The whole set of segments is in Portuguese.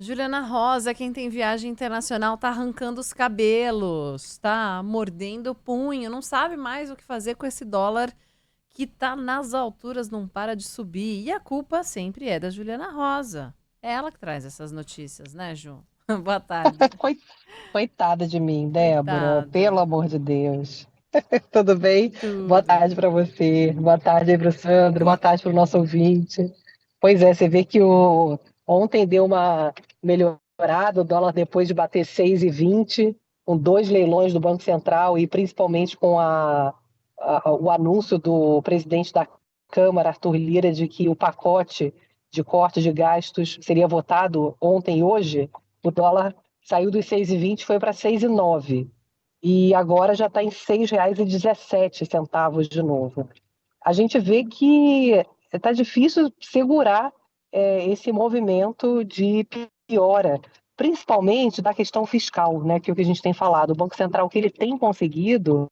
Juliana Rosa, quem tem viagem internacional tá arrancando os cabelos, tá mordendo o punho, não sabe mais o que fazer com esse dólar que tá nas alturas, não para de subir. E a culpa sempre é da Juliana Rosa. É ela que traz essas notícias, né, Ju? Boa tarde. Coi- Coitada de mim, Débora, pelo Coitada. amor de Deus. Tudo bem? Boa Tudo. tarde para você, boa tarde aí para o Sandro, boa tarde para o nosso ouvinte. Pois é, você vê que ontem deu uma melhorada, o dólar depois de bater 6,20, com dois leilões do Banco Central e principalmente com o anúncio do presidente da Câmara, Arthur Lira, de que o pacote de corte de gastos seria votado ontem e hoje, o dólar saiu dos 6,20 e foi para 6,09. E agora já está em R$ 6,17 de novo. A gente vê que está difícil segurar esse movimento de piora, principalmente da questão fiscal, né, que é o que a gente tem falado. O Banco Central, o que ele tem conseguido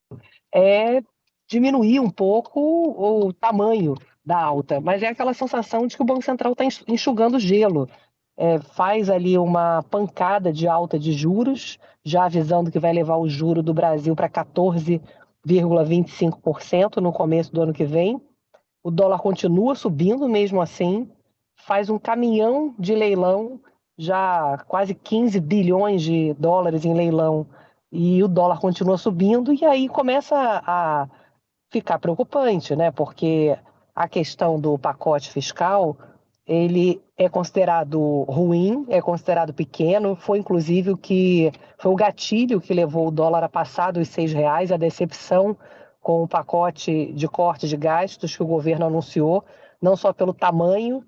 é diminuir um pouco o tamanho da alta, mas é aquela sensação de que o Banco Central está enxugando gelo. Faz ali uma pancada de alta de juros, já avisando que vai levar o juro do Brasil para 14,25% no começo do ano que vem. O dólar continua subindo mesmo assim, faz um caminhão de leilão, já quase 15 bilhões de dólares em leilão, e o dólar continua subindo, e aí começa a ficar preocupante, né? Porque a questão do pacote fiscal, ele é considerado ruim, é considerado pequeno, foi inclusive o que foi o gatilho que levou o dólar a passar dos R$ 6, a decepção com o pacote de corte de gastos que o governo anunciou, não só pelo tamanho,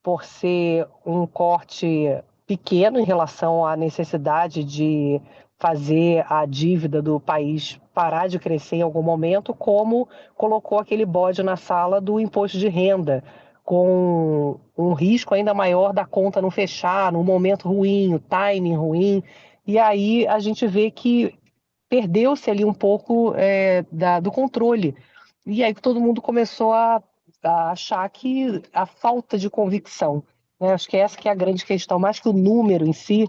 por ser um corte pequeno em relação à necessidade de fazer a dívida do país parar de crescer em algum momento, como colocou aquele bode na sala do imposto de renda, com um risco ainda maior da conta não fechar, num momento ruim, o timing ruim. E aí a gente vê que perdeu-se ali um pouco do controle. E aí que todo mundo começou a achar que a falta de convicção, né? Acho que essa que é a grande questão, mais que o número em si,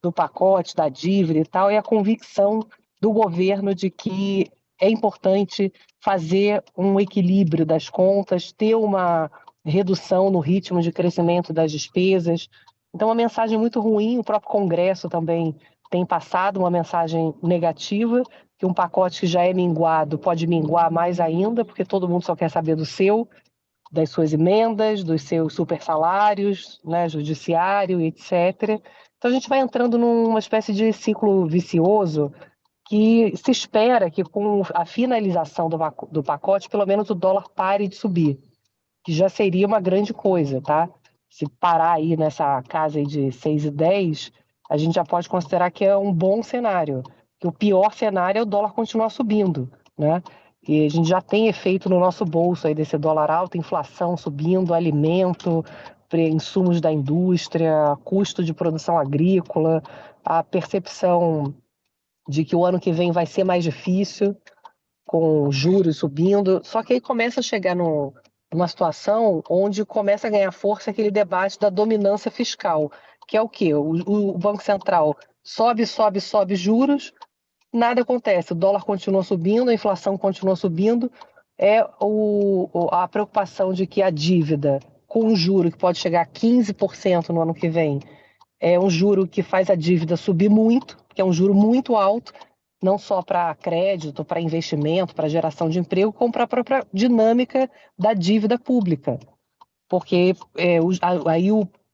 do pacote, da dívida e tal, é a convicção do governo de que é importante fazer um equilíbrio das contas, ter uma redução no ritmo de crescimento das despesas. Então, uma mensagem muito ruim, o próprio Congresso também tem passado uma mensagem negativa, que um pacote que já é minguado pode minguar mais ainda, porque todo mundo só quer saber do seu, das suas emendas, dos seus super salários, né, judiciário, etc. Então a gente vai entrando numa espécie de ciclo vicioso que se espera que com a finalização do pacote, pelo menos o dólar pare de subir, que já seria uma grande coisa, tá? Se parar aí nessa casa aí de 6,10, a gente já pode considerar que é um bom cenário. Que o pior cenário é o dólar continuar subindo, né? E a gente já tem efeito no nosso bolso aí desse dólar alto, inflação subindo, alimento, insumos da indústria, custo de produção agrícola, a percepção de que o ano que vem vai ser mais difícil, com juros subindo. Só que aí começa a chegar numa situação onde começa a ganhar força aquele debate da dominância fiscal, que é o quê? O Banco Central sobe, sobe, sobe juros, nada acontece, o dólar continua subindo, a inflação continua subindo, a preocupação de que a dívida com um juro que pode chegar a 15% no ano que vem, é um juro que faz a dívida subir muito, que é um juro muito alto, não só para crédito, para investimento, para geração de emprego, como para a própria dinâmica da dívida pública. Porque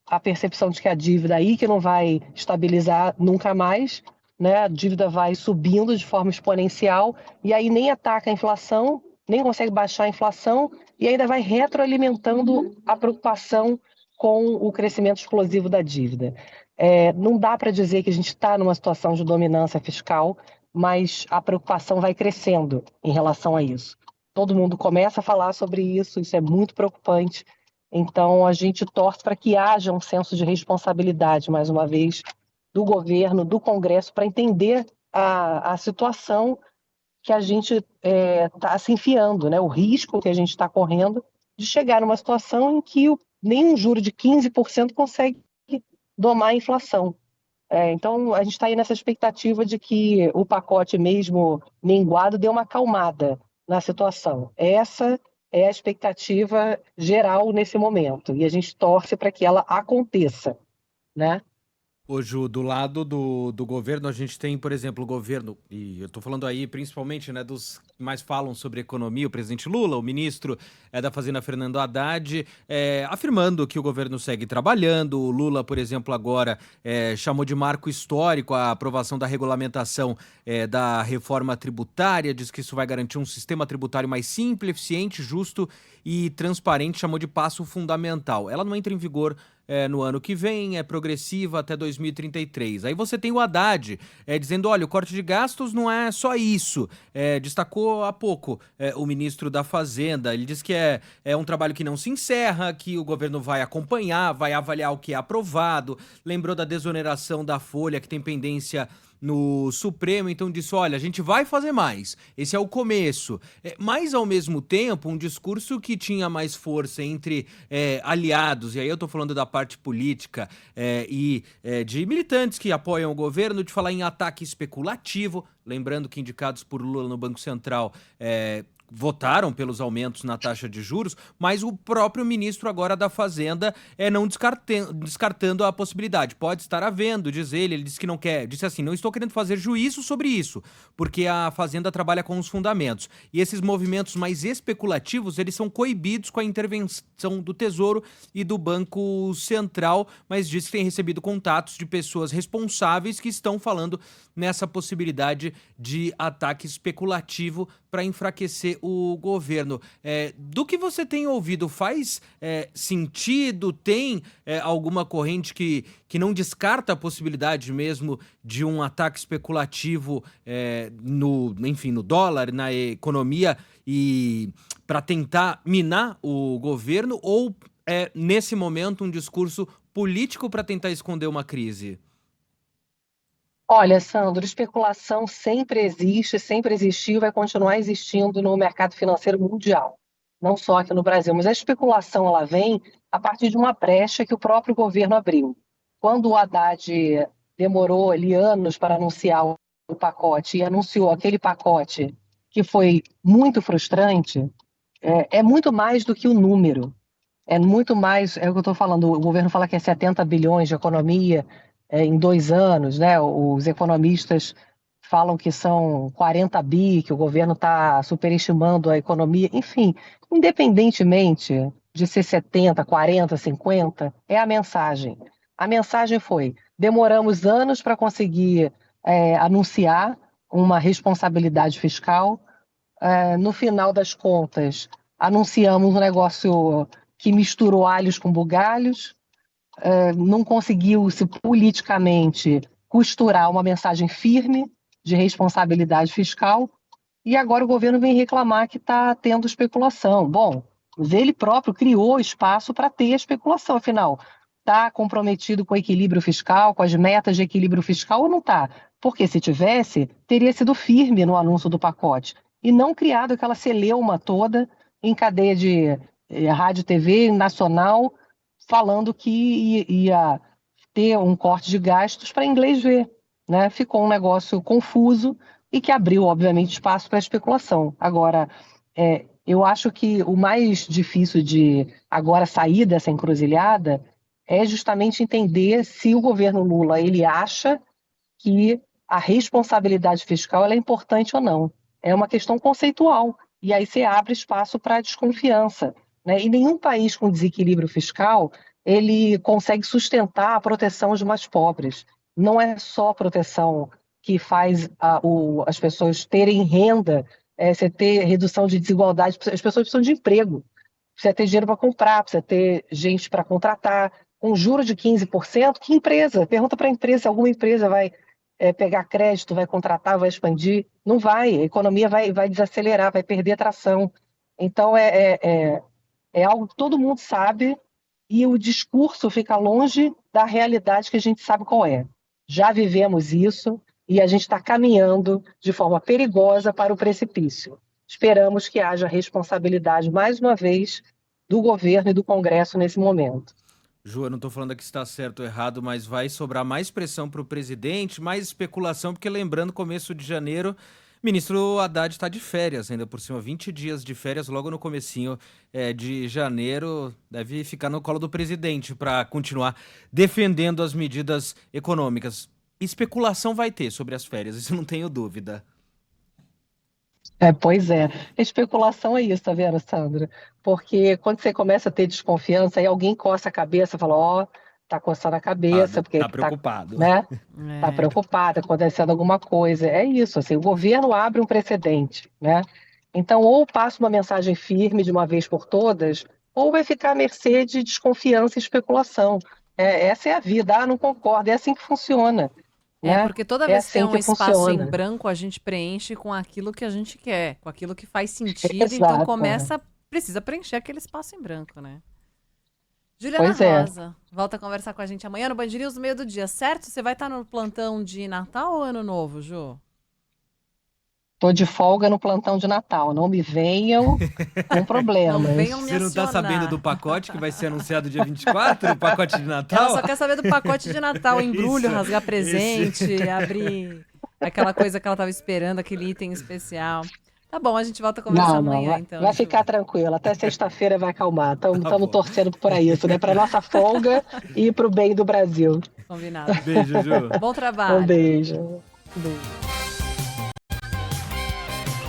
a percepção de que a dívida aí que não vai estabilizar nunca mais, né? A dívida vai subindo de forma exponencial e aí nem ataca a inflação, nem consegue baixar a inflação e ainda vai retroalimentando a preocupação com o crescimento explosivo da dívida. Não dá para dizer que a gente está numa situação de dominância fiscal, mas a preocupação vai crescendo em relação a isso. Todo mundo começa a falar sobre isso é muito preocupante. Então, a gente torce para que haja um senso de responsabilidade, mais uma vez, do governo, do Congresso, para entender a situação que a gente está se enfiando, né? O risco que a gente está correndo de chegar numa situação em que nem um juro de 15% consegue domar a inflação. Então, a gente está aí nessa expectativa de que o pacote mesmo minguado dê uma acalmada na situação. Essa é a expectativa geral nesse momento, e a gente torce para que ela aconteça, né? Ô, Ju, do lado do governo, a gente tem, por exemplo, o governo, e eu tô falando aí principalmente, né, dos que mais falam sobre economia, o presidente Lula, o ministro da Fazenda, Fernando Haddad, afirmando que o governo segue trabalhando. O Lula, por exemplo, agora chamou de marco histórico a aprovação da regulamentação da reforma tributária, diz que isso vai garantir um sistema tributário mais simples, eficiente, justo e transparente, chamou de passo fundamental. Ela não entra em vigor no ano que vem, é progressiva até 2033. Aí você tem o Haddad dizendo, olha, o corte de gastos não é só isso. Destacou há pouco o ministro da Fazenda, ele diz que é um trabalho que não se encerra, que o governo vai acompanhar, vai avaliar o que é aprovado, lembrou da desoneração da Folha, que tem pendência no Supremo, então disse, olha, a gente vai fazer mais, esse é o começo, mas ao mesmo tempo um discurso que tinha mais força entre aliados, e aí eu tô falando da parte política de militantes que apoiam o governo, de falar em ataque especulativo, lembrando que indicados por Lula no Banco Central votaram pelos aumentos na taxa de juros, mas o próprio ministro agora da Fazenda não descartando a possibilidade. Pode estar havendo, diz ele disse que não quer, disse assim, não estou querendo fazer juízo sobre isso, porque a Fazenda trabalha com os fundamentos. E esses movimentos mais especulativos, eles são coibidos com a intervenção do Tesouro e do Banco Central, mas diz que tem recebido contatos de pessoas responsáveis que estão falando nessa possibilidade de ataque especulativo para enfraquecer o governo. Do que você tem ouvido, faz sentido? Tem alguma corrente que não descarta a possibilidade mesmo de um ataque especulativo no dólar, na economia, e para tentar minar o governo? Ou nesse momento, um discurso político para tentar esconder uma crise? Olha, Sandro, especulação sempre existe, sempre existiu e vai continuar existindo no mercado financeiro mundial, não só aqui no Brasil. Mas a especulação ela vem a partir de uma brecha que o próprio governo abriu. Quando o Haddad demorou ali anos para anunciar o pacote e anunciou aquele pacote que foi muito frustrante, é muito mais do que o número. É muito mais, é o que eu estou falando, o governo fala que é 70 bilhões de economia em 2 anos, né? Os economistas falam que são 40 bi, que o governo está superestimando a economia. Enfim, independentemente de ser 70, 40, 50, é a mensagem. A mensagem foi: demoramos anos para conseguir anunciar uma responsabilidade fiscal. No final das contas, anunciamos um negócio que misturou alhos com bugalhos, não conseguiu se politicamente costurar uma mensagem firme de responsabilidade fiscal, e agora o governo vem reclamar que está tendo especulação. Bom, mas ele próprio criou espaço para ter especulação, afinal, está comprometido com o equilíbrio fiscal, com as metas de equilíbrio fiscal ou não está? Porque se tivesse, teria sido firme no anúncio do pacote e não criado aquela celeuma toda em cadeia de rádio, TV nacional, falando que ia ter um corte de gastos para inglês ver, né? Ficou um negócio confuso e que abriu, obviamente, espaço para especulação. Agora, eu acho que o mais difícil de agora sair dessa encruzilhada é justamente entender se o governo Lula ele acha que a responsabilidade fiscal ela é importante ou não. É uma questão conceitual. E aí você abre espaço para a desconfiança, né? E nenhum país com desequilíbrio fiscal ele consegue sustentar a proteção dos mais pobres. Não é só proteção que faz as pessoas terem renda, você ter redução de desigualdade, as pessoas precisam de emprego, precisa ter dinheiro para comprar, precisa ter gente para contratar. Com juro de 15%, que empresa? Pergunta para a empresa se alguma empresa vai pegar crédito, vai contratar, vai expandir. Não vai, a economia vai desacelerar, vai perder tração. Então, é algo que todo mundo sabe e o discurso fica longe da realidade que a gente sabe qual é. Já vivemos isso e a gente está caminhando de forma perigosa para o precipício. Esperamos que haja responsabilidade, mais uma vez, do governo e do Congresso nesse momento. Ju, eu não tô falando aqui se tá certo ou errado, mas vai sobrar mais pressão pro presidente, mais especulação, porque lembrando, começo de janeiro, ministro Haddad está de férias, ainda por cima, 20 dias de férias, logo no comecinho de janeiro, deve ficar no colo do presidente para continuar defendendo as medidas econômicas. Especulação vai ter sobre as férias, isso não tenho dúvida. Pois é. Especulação é isso, tá vendo, Sandra? Porque quando você começa a ter desconfiança, aí alguém coça a cabeça e fala, ó, tá coçando a cabeça, porque Tá tá, preocupado. né? Tá É. preocupado, tá acontecendo alguma coisa. É isso, assim, o governo abre um precedente, né? Então, ou passa uma mensagem firme de uma vez por todas, ou vai ficar à mercê de desconfiança e especulação. Essa é a vida. Ah, não concordo. É assim que funciona, né? Porque toda É vez que tem assim um que espaço em funciona. branco, a gente preenche com aquilo que a gente quer, com aquilo que faz sentido, então Exato. precisa preencher aquele espaço em branco, né? Juliana Pois é. Rosa, volta a conversar com a gente amanhã no Band News no meio do dia, certo? Você vai estar no plantão de Natal ou Ano Novo, Ju? Tô de folga no plantão de Natal. Não me venham com Não venham problemas. me Você não tá sabendo do acionar. pacote que vai ser anunciado dia 24, o pacote de Ela Natal? só quer saber do pacote de Natal, embrulho, Isso, rasgar presente, abrir aquela coisa que ela tava esperando, aquele item especial. Tá bom, a gente volta a conversar Não, não. amanhã, Vai, então, vai Ju. ficar tranquilo. Até sexta-feira vai acalmar. Tá Estamos bom. torcendo para isso, né? Para nossa folga e para o bem do Brasil. Combinado. Beijo, Ju. Bom Um trabalho. beijo. Um beijo.